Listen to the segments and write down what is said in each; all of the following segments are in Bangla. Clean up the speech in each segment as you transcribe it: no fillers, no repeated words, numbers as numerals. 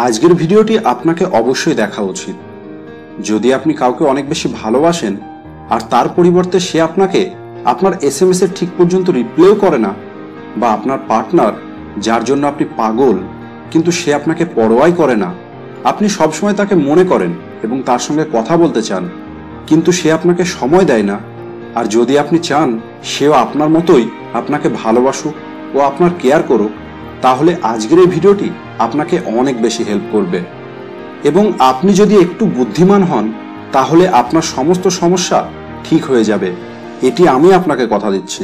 আজকের ভিডিওটি আপনাকে অবশ্যই দেখা উচিত। যদি আপনি কাউকে অনেক বেশি ভালোবাসেন আর তার পরিবর্তে সে আপনাকে আপনার এসএমএস এর ঠিক পর্যন্ত রিপ্লাইও করে না, বা আপনার পার্টনার যার জন্য আপনি পাগল কিন্তু সে আপনাকে পরোয়াই করে না, আপনি সবসময় তাকে মনে করেন এবং তার সঙ্গে কথা বলতে চান কিন্তু সে আপনাকে সময় দেয় না, আর যদি আপনি চান সেও আপনার মতোই আপনাকে ভালোবাসুক ও আপনার কেয়ার করুক, তাহলে আজকের এই ভিডিওটি আপনাকে অনেক বেশি হেল্প করবে। এবং আপনি যদি একটু বুদ্ধিমান হন তাহলে আপনার সমস্ত সমস্যা ঠিক হয়ে যাবে, এটি আমি আপনাকে কথা দিচ্ছি।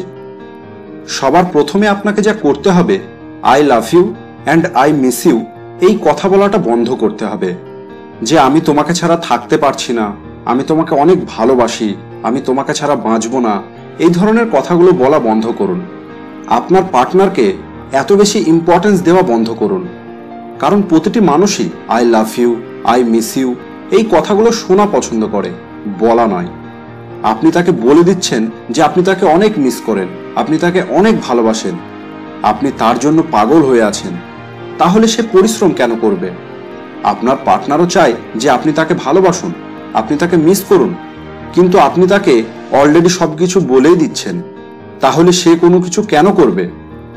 সবার প্রথমে আপনাকে যা করতে হবে, I love you and I miss you এই কথা বলাটা বন্ধ করতে হবে। যে আমি তোমাকে ছাড়া থাকতে পারছি না, আমি তোমাকে অনেক ভালোবাসি, আমি তোমাকে ছাড়া বাঁচব না, এই ধরনের কথাগুলো বলা বন্ধ করুন। আপনার পার্টনারকে এত বেশি ইম্পর্টেন্স দেওয়া বন্ধ করুন, কারণ প্রতিটি মানুষই I love you, I miss you এই কথাগুলো শোনা পছন্দ করে, বলা নয়। আপনি তাকে বলে দিচ্ছেন যে আপনি তাকে অনেক মিস করেন, আপনি তাকে অনেক ভালোবাসেন, আপনি তার জন্য পাগল হয়ে আছেন, তাহলে সে পরিশ্রম কেন করবে? আপনার পার্টনারও চায় যে আপনি তাকে ভালোবাসুন, আপনি তাকে মিস করুন, কিন্তু আপনি তাকে অলরেডি সবকিছু বলেই দিচ্ছেন, তাহলে সে কোনো কিছু কেন করবে?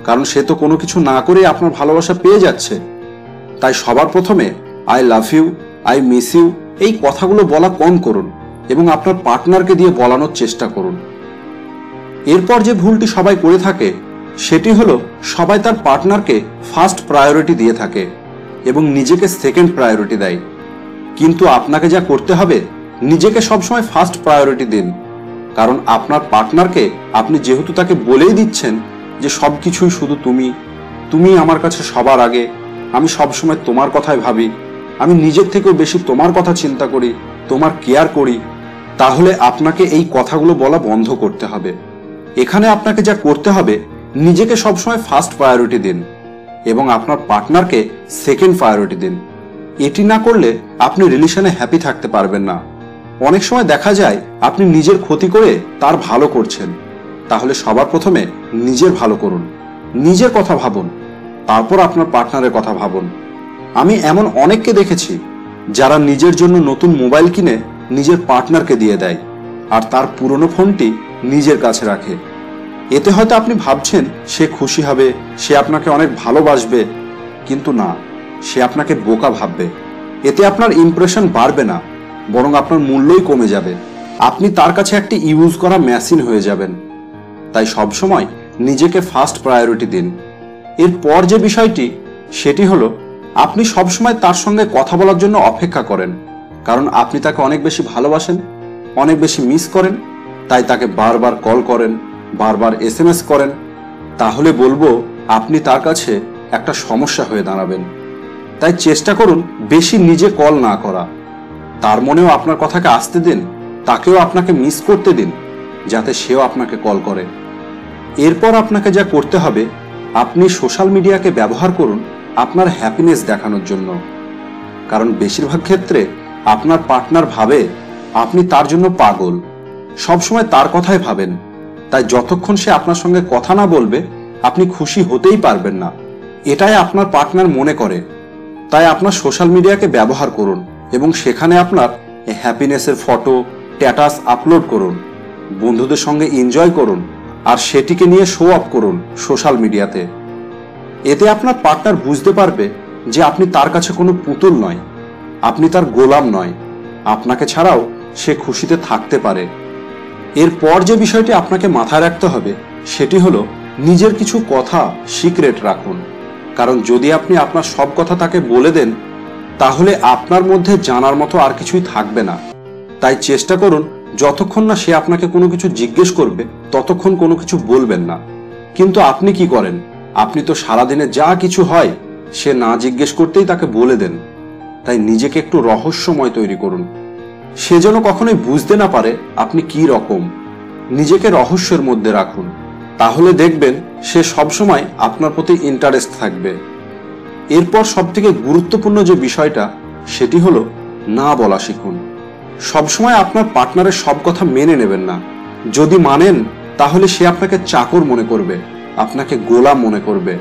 কারণ সে তো কোনো কিছু না করে আপনার ভালোবাসা পেয়ে যাচ্ছে। তাই সবার প্রথমে I love you, I miss you এই কথাগুলো বলা কম করুন এবং আপনার পার্টনারকে দিয়ে বলানোর চেষ্টা করুন। এরপর যে ভুলটি সবাই করে থাকে সেটি হলো সবাই তার পার্টনারকে ফার্স্ট প্রায়োরিটি দিয়ে থাকে এবং নিজেকে সেকেন্ড প্রায়োরিটি দেয়। কিন্তু আপনাকে যা করতে হবে, নিজেকে সবসময় ফার্স্ট প্রায়োরিটি দিন, কারণ আপনার পার্টনারকে আপনি যেহেতু তাকে বলেই দিচ্ছেন যে সবকিছুই শুধু তুমি আমার কাছে সবার আগে, আমি সবসময় তোমার কথাই ভাবি, আমি নিজের থেকেও বেশি তোমার কথা চিন্তা করি, তোমার কেয়ার করি, তাহলে আপনাকে এই কথাগুলো বলা বন্ধ করতে হবে। এখানে আপনাকে যা করতে হবে, নিজেকে সবসময় ফার্স্ট প্রায়োরিটি দিন এবং আপনার পার্টনারকে সেকেন্ড প্রায়োরিটি দিন। এটি না করলে আপনি রিলেশনে হ্যাপি থাকতে পারবেন না। অনেক সময় দেখা যায় আপনি নিজের ক্ষতি করে তার ভালো করছেন, তাহলে সবার প্রথমে নিজের ভালো করুন, নিজের কথা ভাবুন, তারপর আপনার পার্টনারের কথা ভাবুন। আমি এমন অনেককে দেখেছি যারা নিজের জন্য নতুন মোবাইল কিনে নিজের পার্টনারকে দিয়ে দেয় আর তার পুরনো ফোনটি নিজের কাছে রাখে। এতে হয়তো আপনি ভাবছেন সে খুশি হবে, সে আপনাকে অনেক ভালোবাসবে, কিন্তু না, সে আপনাকে বোকা ভাববে। এতে আপনার ইমপ্রেশন বাড়বে না, বরং আপনার মূল্যই কমে যাবে। আপনি তার কাছে একটি ইউজ করা মেশিন হয়ে যাবেন। তাই সবসময় নিজেকে ফার্স্ট প্রায়োরিটি দিন। এরপর যে বিষয়টি, সেটি হলো আপনি সবসময় তার সঙ্গে কথা বলার জন্য অপেক্ষা করেন, কারণ আপনি তাকে অনেক বেশি ভালোবাসেন, অনেক বেশি মিস করেন, তাই তাকে বারবার কল করেন, বারবার এসএমএস করেন। তাহলে বলবো আপনি তার কাছে একটা সমস্যা হয়ে দাঁড়াবেন। তাই চেষ্টা করুন বেশি নিজে কল না করা, তার মনেও আপনার কথাকে আসতে দিন, তাকেও আপনাকে মিস করতে দিন, যাতে সেও আপনাকে কল করে। এরপর আপনাকে যা করতে হবে, আপনি সোশ্যাল মিডিয়াকে ব্যবহার করুন আপনার হ্যাপিনেস দেখানোর জন্য, কারণ বেশিরভাগ ক্ষেত্রে আপনার পার্টনার ভাবে আপনি তার জন্য পাগল, সবসময় তার কথাই ভাবেন। তাই যতক্ষণ সে আপনার সঙ্গে কথা না বলবে আপনি খুশি হতেই পারবেন না, এটাই আপনার পার্টনার মনে করে। তাই আপনার সোশ্যাল মিডিয়াকে ব্যবহার করুন এবং সেখানে আপনার হ্যাপিনেসের ফটো, স্ট্যাটাস আপলোড করুন, বন্ধুদের সঙ্গে এনজয় করুন আর সেটিকে নিয়ে শো অফ করুন সোশ্যাল মিডিয়াতে। এতে আপনার পার্টনার বুঝতে পারবে যে আপনি তার কাছে কোনো পুতুল নয়, আপনি তার গোলাম নয়, আপনাকে ছাড়াও সে খুশিতে থাকতে পারে। এরপর যে বিষয়টি আপনাকে মাথায় রাখতে হবে, সেটি হলো নিজের কিছু কথা সিক্রেট রাখুন, কারণ যদি আপনি আপনার সব কথা তাকে বলে দেন তাহলে আপনার মধ্যে জানার মতো আর কিছুই থাকবে না। তাই চেষ্টা করুন যতক্ষণ না সে আপনাকে কোনো কিছু জিজ্ঞেস করবে ততক্ষণ কোনো কিছু বলবেন না। কিন্তু আপনি কি করেন, আপনি তো সারাদিনে যা কিছু হয় সে না জিজ্ঞেস করতেই তাকে বলে দেন। তাই নিজেকে একটু রহস্যময় তৈরি করুন, সে যেন কখনোই বুঝতে না পারে আপনি কি রকম। নিজেকে রহস্যের মধ্যে রাখুন, তাহলে দেখবেন সে সবসময় আপনার প্রতি ইন্টারেস্ট থাকবে। এরপর সবথেকে গুরুত্বপূর্ণ যে বিষয়টা, সেটি হলো না বলা শিখুন। সবসময় আপনার পার্টনারের সব কথা মেনে নেবেন না। যদি মানেন তাহলে সে আপনাকে চাকর মনে করবে, আপনাকে গোলাম মনে করবে।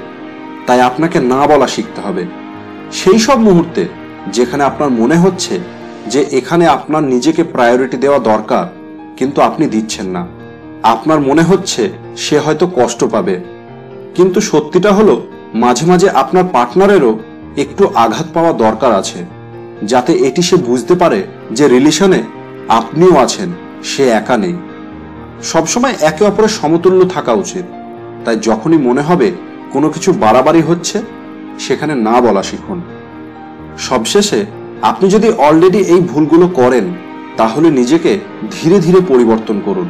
তাই আপনাকে না বলা শিখতে হবে। সেই সব মুহূর্তে যেখানে আপনার মনে হচ্ছে যে এখানে আপনার নিজেকে প্রায়োরিটি দেওয়া দরকার, কিন্তু আপনি দিচ্ছেন না। আপনার মনে হচ্ছে সে হয়তো কষ্ট পাবে, কিন্তু সত্যিটা হলো মাঝে মাঝে আপনার পার্টনারেরও একটু আঘাত পাওয়া দরকার আছে, যাতে এটি সে বুঝতে পারে যে রিলেশনে আপনিও আছেন, সে একা নেই। সবসময় একে অপরের সমতুল্য থাকা উচিত। তাই যখনই মনে হবে কোনো কিছু বাড়াবাড়ি হচ্ছে, সেখানে না বলা শিখুন। সবশেষে আপনি যদি অলরেডি এই ভুলগুলো করেন, তাহলে নিজেকে ধীরে ধীরে পরিবর্তন করুন।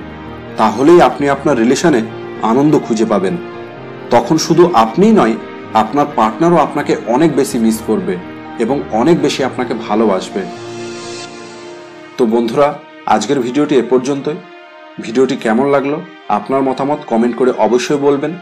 তাহলেই আপনি আপনার রিলেশনে আনন্দ খুঁজে পাবেন। তখন শুধু আপনিই নয়, আপনার পার্টনারও আপনাকে অনেক বেশি মিস করবে এবং অনেক বেশি আপনাকে ভালোবাসবে। তো বন্ধুরা, আজকের ভিডিওটি এ পর্যন্তই। ভিডিওটি কেমন লাগলো আপনার মতামত কমেন্ট করে অবশ্যই বলবেন।